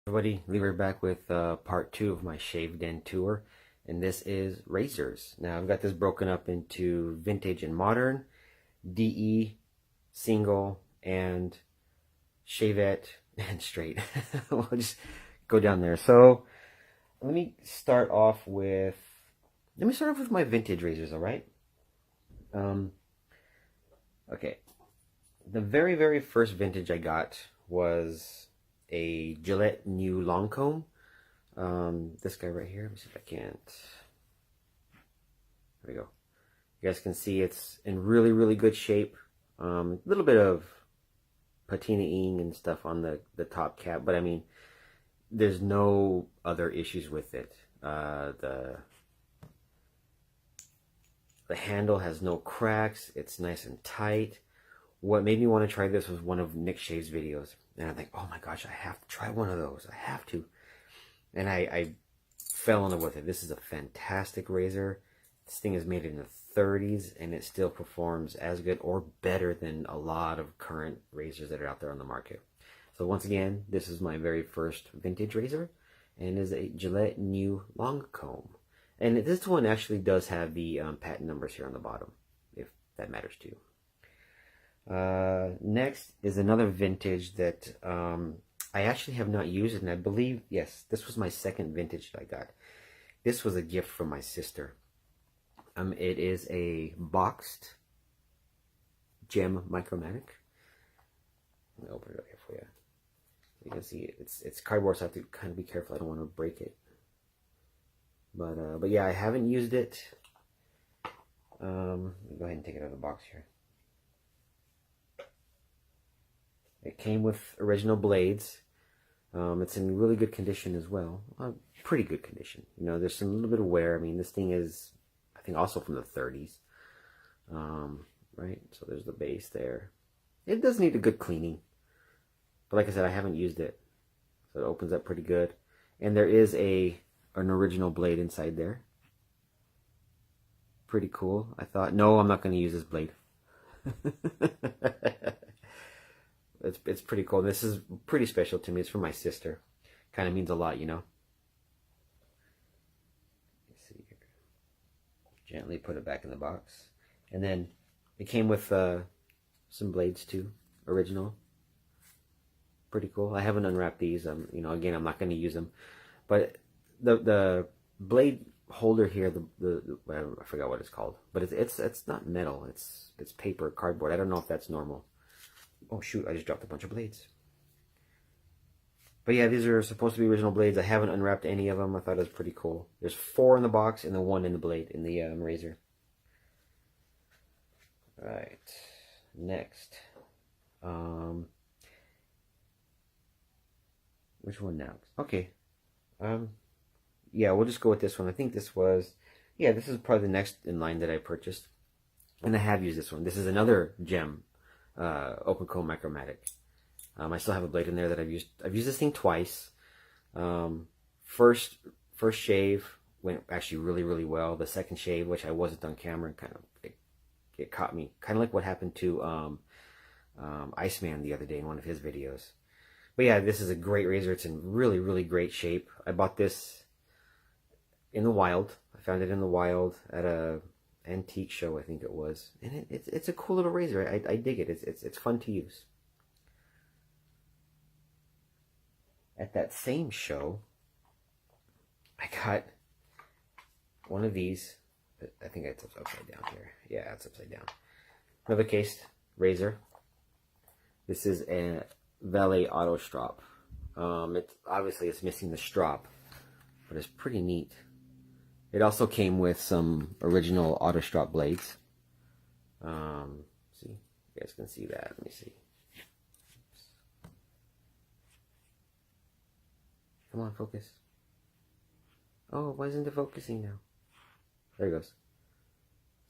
Everybody, Lever back with part 2 of my shave den tour, and this is razors. Now I've got this broken up into vintage and modern, DE, single, and shavette, and straight. We'll just go down there. So let me start off with my vintage razors. All right. Okay. The very first vintage I got was a Gillette new long comb. This guy right here. Let me see if I can't. There we go. You guys can see it's in really good shape. A little bit of patina-ing and stuff on the top cap, but I mean, there's no other issues with it. The handle has no cracks. It's nice and tight. What made me want to try this was one of Nick Shave's videos. And I think, oh my gosh, I have to try one of those. I have to. And I fell in love with it. This is a fantastic razor. This thing is made in the 30s, and it still performs as good or better than a lot of current razors that are out there on the market. So once again, this is my very first vintage razor, and it is a Gillette new long comb. And this one actually does have the patent numbers here on the bottom, if that matters to you. Next is another vintage that I actually have not used, and I believe, yes, this was my second vintage that I got. This was a gift from my sister. It is a boxed gem micromatic. Let me open it up here for you. You can see it's cardboard, so I have to kind of be careful. I don't want to break it. But yeah, I haven't used it. Let me go ahead and take it out of the box here. It came with original blades. It's in really good condition as well. Pretty good condition. You know, there's some little bit of wear. I mean, this thing is, I think, also from the 30s. Right? So there's the base there. It does need a good cleaning. But like I said, I haven't used it. So it opens up pretty good. And there is an original blade inside there. Pretty cool. I thought, no, I'm not going to use this blade. It's pretty cool. This is pretty special to me. It's for my sister. Kind of means a lot, you know. Let's see here. Gently put it back in the box. And then it came with some blades too. Original. Pretty cool. I haven't unwrapped these. You know, again, I'm not going to use them. But the blade holder here, I forgot what it's called. But it's not metal. It's paper, cardboard. I don't know if that's normal. Oh shoot, I just dropped a bunch of blades. But yeah, these are supposed to be original blades. I haven't unwrapped any of them. I thought it was pretty cool. There's 4 in the box and then 1 in the blade, in the razor. Alright, next. Which one now? Okay. Yeah, we'll just go with this one. I think this was, yeah, this is probably the next in line that I purchased. And I have used this one. This is another gem. Open comb micromatic. I still have a blade in there that I've used. I've used this thing twice. First shave went actually really well. The second shave, which I wasn't on camera, kind of it caught me. Kind of like what happened to Iceman the other day in one of his videos. But yeah, this is a great razor. It's in really great shape. I bought this in the wild. I found it in the wild at a antique show, I think it was, and it's a cool little razor. I dig it. It's fun to use. At that same show, I got one of these. I think it's upside down here. Yeah, it's upside down. Another case razor. This is a Valet Auto Strop. It's missing the strop, but it's pretty neat. It also came with some original auto strop blades. See, you guys can see that. Let me see. Oops. Come on, focus. Oh, why isn't it focusing now? There it goes.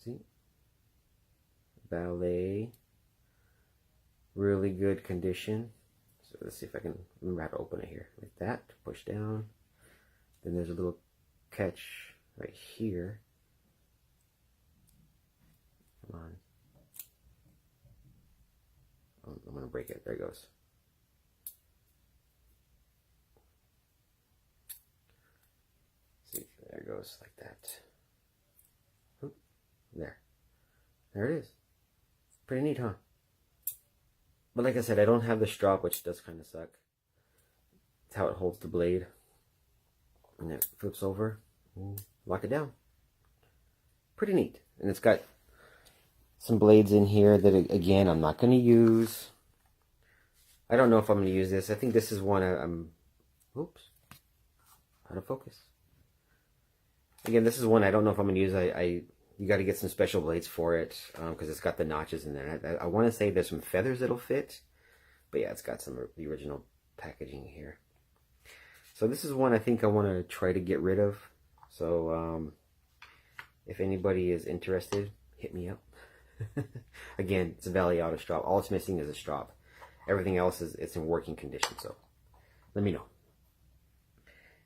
See? Ballet. Really good condition. So let's see if I can remember how to open it here. Like that. Push down. Then there's a little catch right here. Come on. Oh, I'm going to break it. There it goes. goes like that. Oop, there it is. Pretty neat, huh? But like I said, I don't have the strap, which does kind of suck. It's how it holds the blade. And it flips over and lock it down. Pretty neat. And it's got some blades in here that, again, I'm not going to use. I don't know if I'm going to use this. I think this is one I'm... Oops. Out of focus. Again, this is one I don't know if I'm going to use. You got to get some special blades for it because it's got the notches in there. I want to say there's some feathers that'll fit. But yeah, it's got some of the original packaging here. So this is one I think I want to try to get rid of. So if anybody is interested, hit me up. Again, it's a Valley Auto strap. All it's missing is a strap. Everything else it's in working condition. So let me know.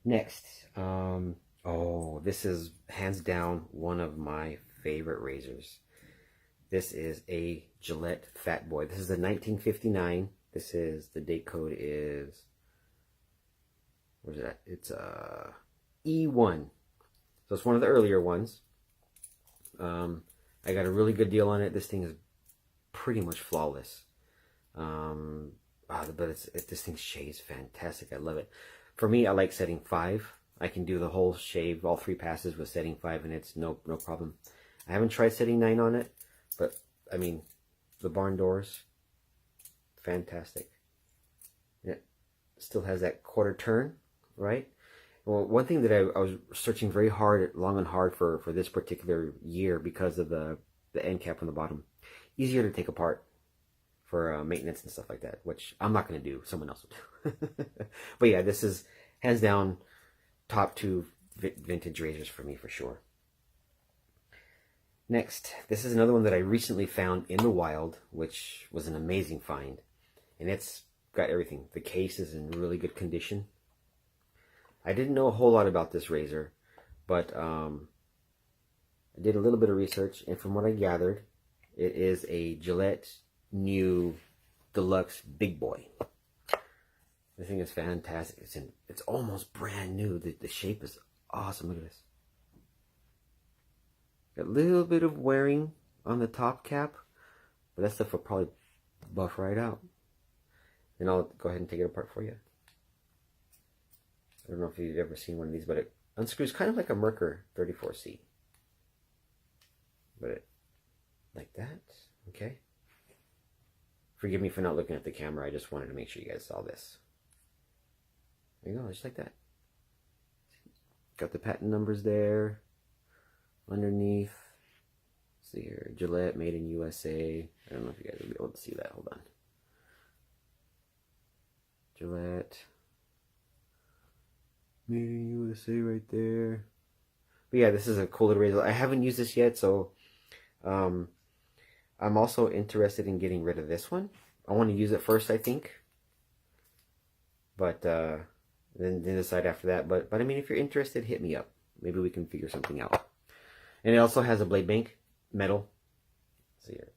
Next, oh, this is hands down one of my favorite razors. This is a Gillette Fat Boy. This is a 1959. This is, the date code is, where's it at? It's E1. So it's one of the earlier ones. I got a really good deal on it. This thing is pretty much flawless. But this thing shaves fantastic. I love it. For me, I like setting 5. I can do the whole shave, all 3 passes with setting 5, and it's no problem. I haven't tried setting 9 on it, but I mean, the barn doors, fantastic. It still has that quarter turn, right? Well, one thing that I was searching very hard, long and hard for this particular year because of the end cap on the bottom. Easier to take apart for maintenance and stuff like that, which I'm not going to do. Someone else will do. But yeah, this is hands down top 2 vintage razors for me for sure. Next, this is another one that I recently found in the wild, which was an amazing find. And it's got everything. The case is in really good condition. I didn't know a whole lot about this razor, but I did a little bit of research, and from what I gathered, it is a Gillette new deluxe big boy. This thing is fantastic. It's almost brand new. The shape is awesome. Look at this. Got a little bit of wearing on the top cap, but that stuff will probably buff right out. And I'll go ahead and take it apart for you. I don't know if you've ever seen one of these, but it unscrews kind of like a Merkur 34C. But it, like that, okay? Forgive me for not looking at the camera. I just wanted to make sure you guys saw this. There you go, just like that. Got the patent numbers there. Underneath. See here, Gillette, made in USA. I don't know if you guys will be able to see that. Hold on. Gillette, made in USA right there. But yeah, this is a cool little razor. I haven't used this yet, so I'm also interested in getting rid of this one. I want to use it first, I think. But then decide after that. But I mean, if you're interested, hit me up. Maybe we can figure something out. And it also has a blade bank, metal. Let's see here.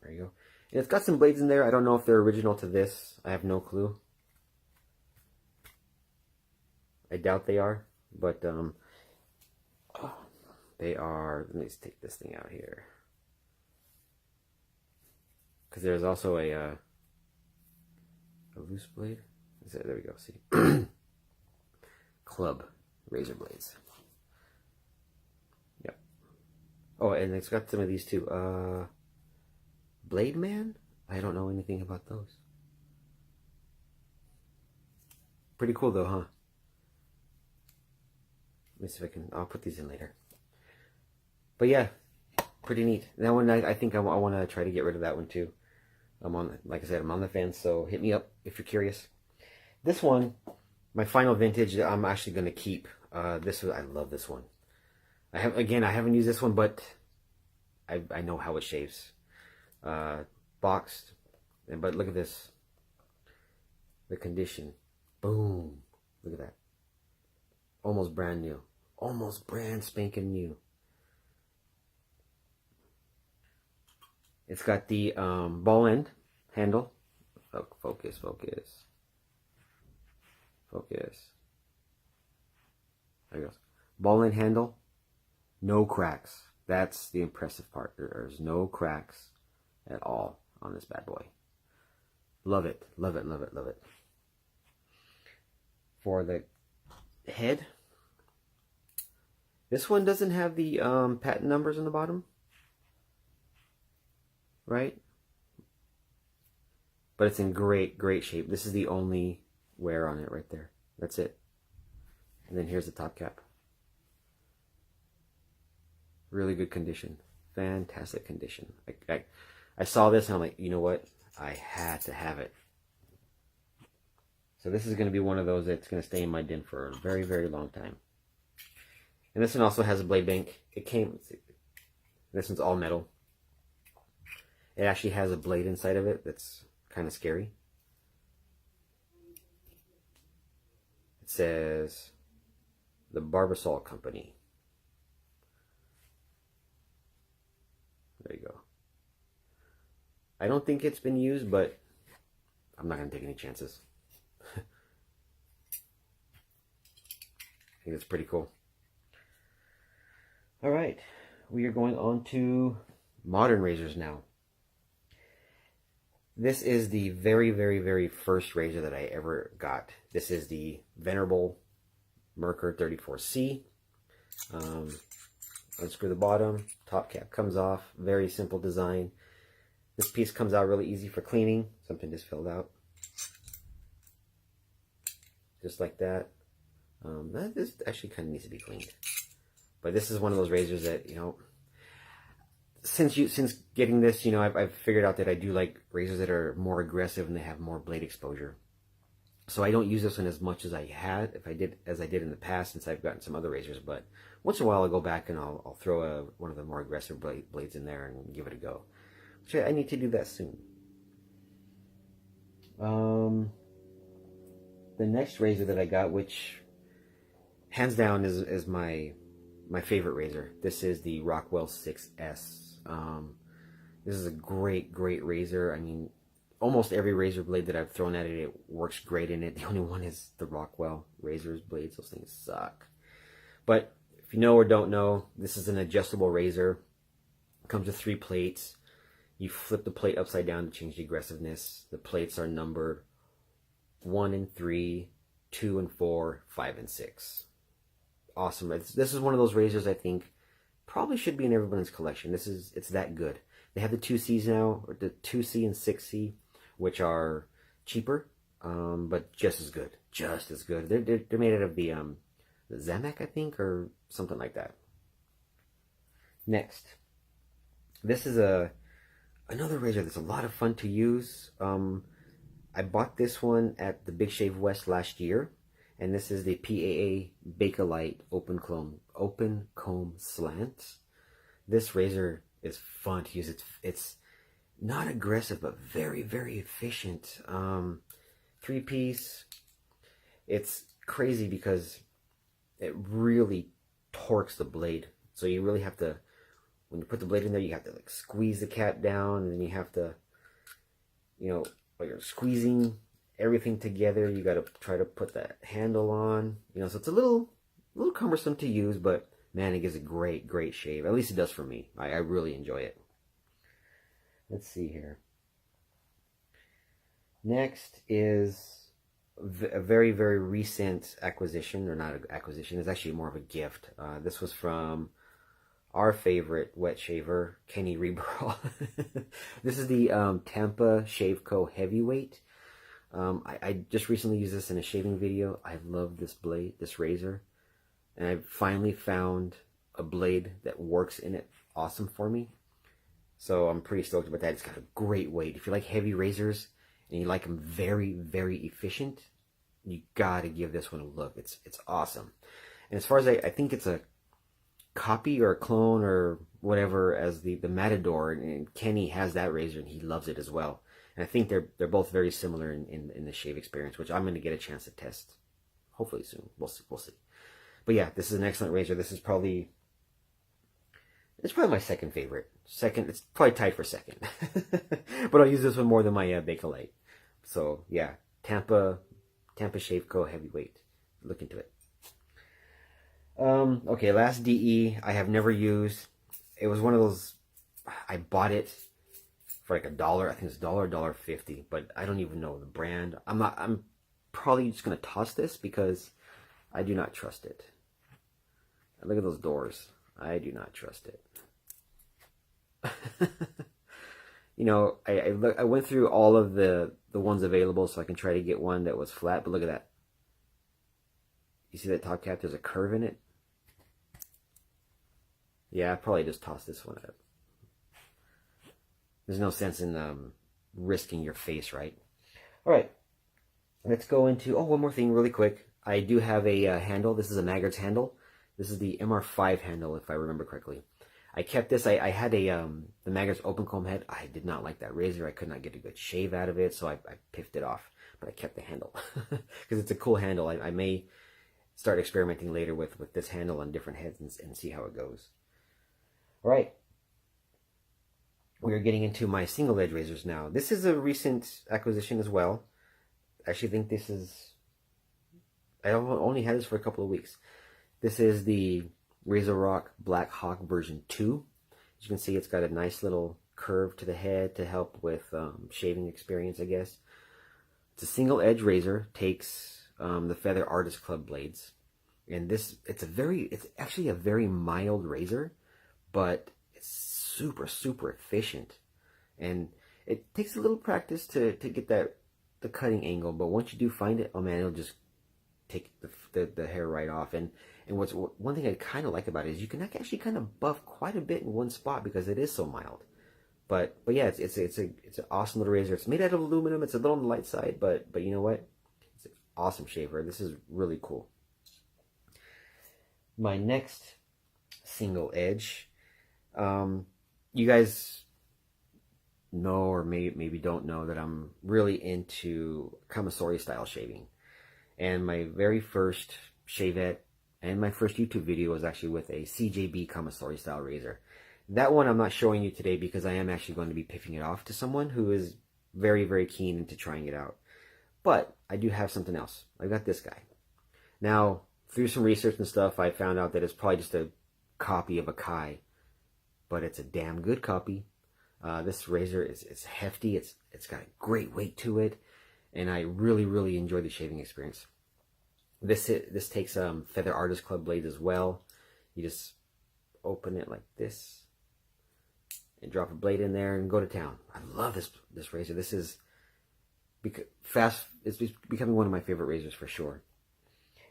There you go. And it's got some blades in there. I don't know if they're original to this. I have no clue. I doubt they are. But they are. Let me just take this thing out here. Because there's also a loose blade. There we go. See, club razor blades. Yep. Oh, and it's got some of these too. Blade Man? I don't know anything about those. Pretty cool though, huh? Let me see if I can. I'll put these in later. But yeah, pretty neat. That one, I think I want to try to get rid of that one too. I'm on, like I said, I'm on the fence, so hit me up if you're curious. This one, my final vintage, I'm actually going to keep. This was, I love this one. I haven't used this one, but I know how it shaves. Boxed, but look at this. The condition, boom! Look at that. Almost brand new. Almost brand spanking new. It's got the ball end handle. Focus. There it goes. Ball and handle, no cracks. That's the impressive part. There's no cracks at all on this bad boy. Love it, love it, love it, love it. For the head, this one doesn't have the patent numbers on the bottom, right? But it's in great, great shape. This is the only wear on it right there. That's it. And then here's the top cap. Really good condition. Fantastic condition. I saw this and I'm like, you know what? I had to have it. So this is going to be one of those that's going to stay in my den for a very, very long time. And this one also has a blade bank. It came, this one's all metal. It actually has a blade inside of it that's kind of scary. It says the Barbasol Company. There you go. I don't think it's been used, but I'm not going to take any chances. I think it's pretty cool. All right, we are going on to modern razors now. This is the very, very, very first razor that I ever got. This is the venerable Merkur 34C. Unscrew the bottom, top cap comes off, very simple design. This piece comes out really easy for cleaning. Something just filled out. Just like that. This actually kind of needs to be cleaned. But this is one of those razors that, you know, since getting this, you know, I've figured out that I do like razors that are more aggressive and they have more blade exposure. So I don't use this one as much as I did in the past, since I've gotten some other razors. But once in a while I'll go back and I'll throw one of the more aggressive blades in there and give it a go. Which I need to do that soon. The next razor that I got, which hands down is my favorite razor. This is the Rockwell 6S. This is a great, great razor. I mean, almost every razor blade that I've thrown at it, it works great in it. The only one is the Rockwell razors blades. Those things suck. But if you know or don't know, this is an adjustable razor. It comes with 3 plates. You flip the plate upside down to change the aggressiveness. The plates are numbered 1 and 3, 2 and 4, 5 and 6. Awesome. This is one of those razors I think probably should be in everyone's collection. It's that good. They have the 2Cs now, or the 2C and 6C, which are cheaper, but just as good. Just as good. They're made out of the Zamak, I think, or something like that. Next, this is another razor that's a lot of fun to use. I bought this one at the Big Shave West last year, and this is the PAA Bakelite Open Comb Slant. This razor is fun to use. It's not aggressive, but very, very efficient. 3-piece. It's crazy because it really torques the blade. So you really have to, when you put the blade in there, you have to like squeeze the cap down, and then you have to, you know, while you're squeezing everything together, you got to try to put that handle on. You know, so it's a little cumbersome to use, but man, it gives a great, great shave. At least it does for me. I really enjoy it. Let's see here. Next is a very, very recent acquisition, or not an acquisition. It's actually more of a gift. This was from our favorite wet shaver, Kenny Reberall. This is the Tampa Shave Co. Heavyweight. I just recently used this in a shaving video. I love this blade, this razor. And I finally found a blade that works in it awesome for me. So I'm pretty stoked about that. It's got a great weight. If you like heavy razors and you like them very, very efficient, you gotta give this one a look. It's awesome. And as far as I think it's a copy or a clone or whatever as the Matador, and Kenny has that razor and he loves it as well. And I think they're both very similar in the shave experience, which I'm going to get a chance to test hopefully soon. We'll see. But yeah, this is an excellent razor. This is probably my second favorite. It's probably tied for second. But I'll use this one more than my Bakelite. So yeah, Tampa Shave Co. Heavyweight. Look into it. Okay, last DE I have never used. It was one of those, I bought it for like $1. I think it's $1.50, but I don't even know the brand. I'm probably just gonna toss this because I do not trust it. Look at those doors. I do not trust it. You know, I went through all of the ones available so I can try to get one that was flat, but look at that. You see that top cap? There's a curve in it. Yeah, I probably just toss this one up. There's no sense in risking your face, right? All right, let's go into, oh, one more thing really quick. I do have a handle. This is a Maggart's handle. This is the MR5 handle, if I remember correctly. I kept this. I had a the Maggart's open comb head. I did not like that razor. I could not get a good shave out of it, so I piffed it off. But I kept the handle because it's a cool handle. I may start experimenting later with this handle on different heads and see how it goes. All right. We are getting into my single edge razors now. This is a recent acquisition as well. I actually think this is, I only had this for a couple of weeks. This is the Razor Rock Black Hawk version 2. As you can see, it's got a nice little curve to the head to help with shaving experience, I guess. It's a single edge razor, takes the Feather Artist Club blades. And it's actually a very mild razor, but it's super, super efficient. And it takes a little practice to get the cutting angle, but once you do find it, oh man, it'll just take the hair right off. And one thing I kind of like about it is you can actually kind of buff quite a bit in one spot because it is so mild. But yeah, it's an awesome little razor. It's made out of aluminum. It's a little on the light side, but you know what? It's an awesome shaver. This is really cool. My next single edge, you guys know or maybe don't know that I'm really into Kamasori style shaving. And my very first shavette and my first YouTube video was actually with a CJB Kamasori style razor. That one I'm not showing you today because I am actually going to be piffing it off to someone who is very, very keen into trying it out. But I do have something else. I got this guy. Now, through some research and stuff, I found out that it's probably just a copy of a Kai, but it's a damn good copy. This razor is hefty. It's got a great weight to it, and I really, really enjoy the shaving experience. This takes Feather Artist Club blades as well. You just open it like this and drop a blade in there and go to town. I love this razor. This is fast. It's becoming one of my favorite razors for sure.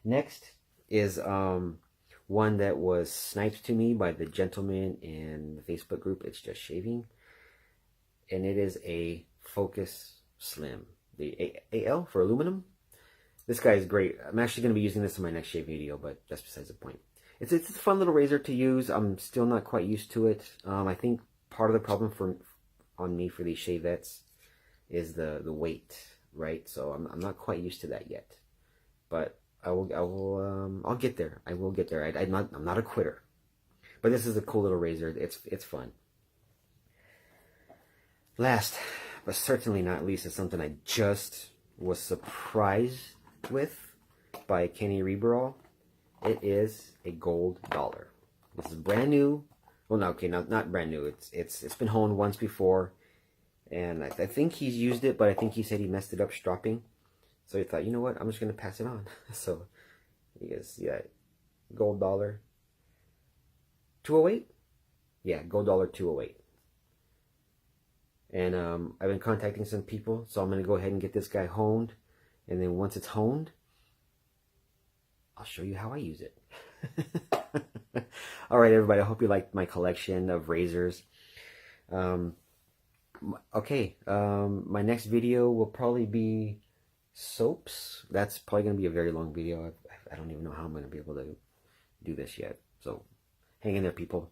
Next is one that was sniped to me by the gentleman in the Facebook group. It's Just Shaving, and it is a Focus Slim, the AL for aluminum. This guy is great. I'm actually going to be using this in my next shave video, but that's besides the point. It's a fun little razor to use. I'm still not quite used to it. I think part of the problem on me for these shavettes is the weight, right? So I'm not quite used to that yet, but I'll get there. I will get there. I'm not a quitter, but this is a cool little razor. It's fun. Last, but certainly not least, is something I just was surprised with by Kenny Reberall. It is a gold dollar. This is brand new. Well, no, okay, not brand new. It's been honed once before, and I think he's used it, but I think he said he messed it up stropping. So he thought, you know what, I'm just gonna pass it on. So you guys see that gold dollar, 208. Yeah, gold dollar 208. And I've been contacting some people, so I'm gonna go ahead and get this guy honed, and then once it's honed, I'll show you how I use it. All right, everybody. I hope you liked my collection of razors. Okay, my next video will probably be soaps. That's probably going to be a very long video. I don't even know how I'm going to be able to do this yet. So hang in there, people.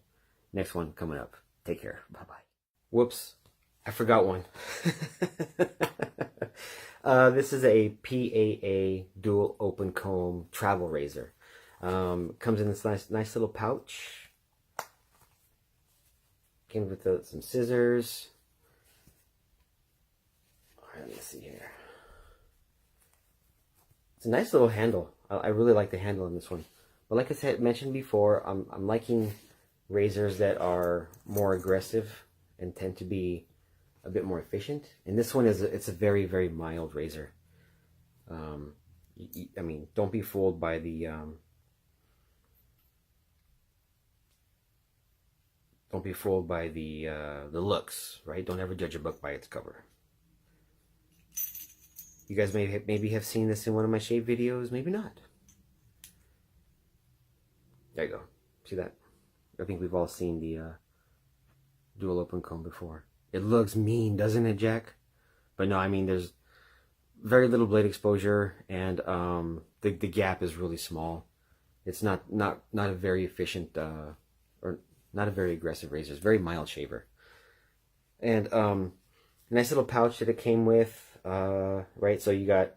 Next one coming up. Take care. Bye-bye. Whoops. I forgot one. This is a PAA dual open comb travel razor. Comes in this nice little pouch. Came with some scissors. All right, let me see here. It's a nice little handle. I really like the handle on this one. But like I said, mentioned before, I'm liking razors that are more aggressive and tend to be a bit more efficient. And this one it's a very, very mild razor. I mean, don't be fooled by the the looks, right? Don't ever judge a book by its cover. You guys maybe have seen this in one of my shave videos, maybe not. There you go. See that? I think we've all seen the dual open comb before. It looks mean, doesn't it, Jack? But no, I mean, there's very little blade exposure, and the gap is really small. It's not a very efficient or not a very aggressive razor. It's a very mild shaver. And nice little pouch that it came with. Right, so you got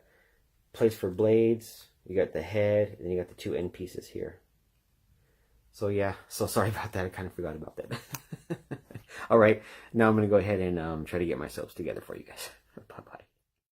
place for blades, you got the head, and then you got the two end pieces here. So yeah, so sorry about that. I kind of forgot about that. All right, now I'm going to go ahead and try to get myself together for you guys. Bye-bye.